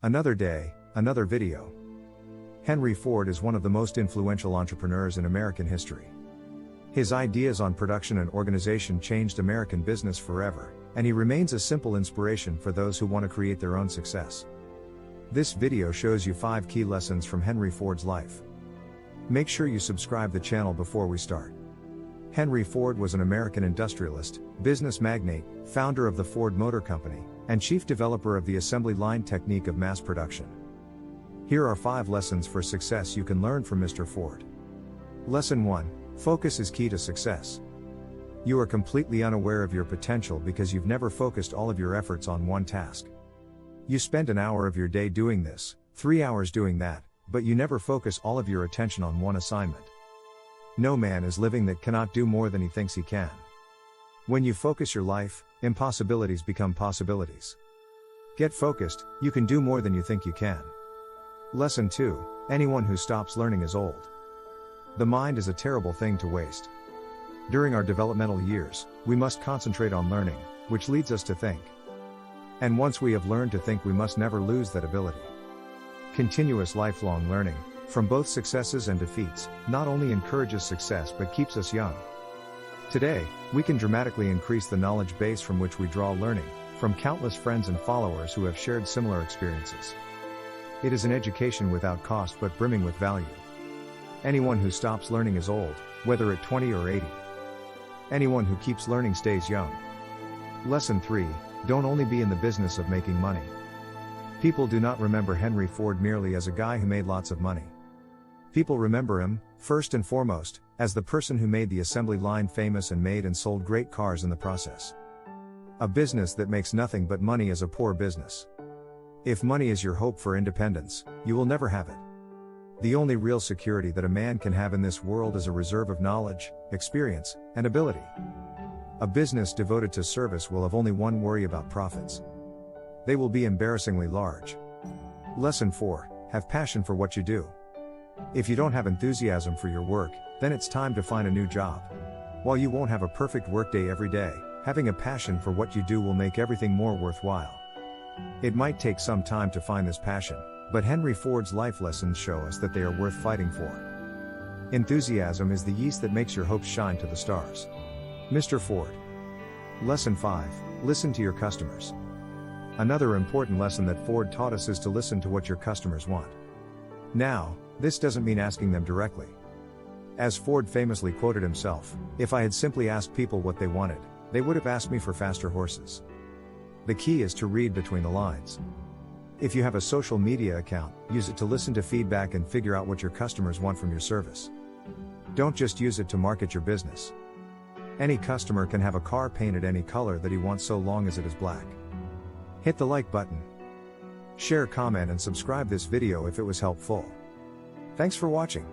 Another day, another video. Henry Ford is one of the most influential entrepreneurs in American history. His ideas on production and organization changed American business forever, and he remains a simple inspiration for those who want to create their own success. This video shows you 5 key lessons from Henry Ford's life. Make sure you subscribe the channel before we start. Henry Ford was an American industrialist, business magnate, founder of the Ford Motor Company, and chief developer of the assembly line technique of mass production. Here are 5 lessons for success you can learn from Mr. Ford. Lesson 1. Focus is key to success. You are completely unaware of your potential because you've never focused all of your efforts on one task. You spend an hour of your day doing this, 3 hours doing that, but you never focus all of your attention on one assignment. No man is living that cannot do more than he thinks he can. When you focus your life, impossibilities become possibilities. Get focused, you can do more than you think you can. Lesson 2. Anyone who stops learning is old. The mind is a terrible thing to waste. During our developmental years, we must concentrate on learning, which leads us to think. And once we have learned to think, we must never lose that ability. Continuous lifelong learning, from both successes and defeats, not only encourages success but keeps us young. Today, we can dramatically increase the knowledge base from which we draw learning, from countless friends and followers who have shared similar experiences. It is an education without cost but brimming with value. Anyone who stops learning is old, whether at 20 or 80. Anyone who keeps learning stays young. Lesson 3. Don't only be in the business of making money. People do not remember Henry Ford merely as a guy who made lots of money. People remember him, first and foremost, as the person who made the assembly line famous and made and sold great cars in the process. A business that makes nothing but money is a poor business. If money is your hope for independence, you will never have it. The only real security that a man can have in this world is a reserve of knowledge, experience, and ability. A business devoted to service will have only one worry about profits. They will be embarrassingly large. Lesson 4. Have passion for what you do. If you don't have enthusiasm for your work, then it's time to find a new job. While you won't have a perfect workday every day, having a passion for what you do will make everything more worthwhile. It might take some time to find this passion, but Henry Ford's life lessons show us that they are worth fighting for. Enthusiasm is the yeast that makes your hopes shine to the stars. Mr. Ford. Lesson 5. Listen to your customers. Another important lesson that Ford taught us is to listen to what your customers want. Now, this doesn't mean asking them directly. As Ford famously quoted himself, "If I had simply asked people what they wanted, they would have asked me for faster horses." The key is to read between the lines. If you have a social media account, use it to listen to feedback and figure out what your customers want from your service. Don't just use it to market your business. Any customer can have a car painted any color that he wants so long as it is black. Hit the like button. Share, comment, and subscribe this video if it was helpful. Thanks for watching.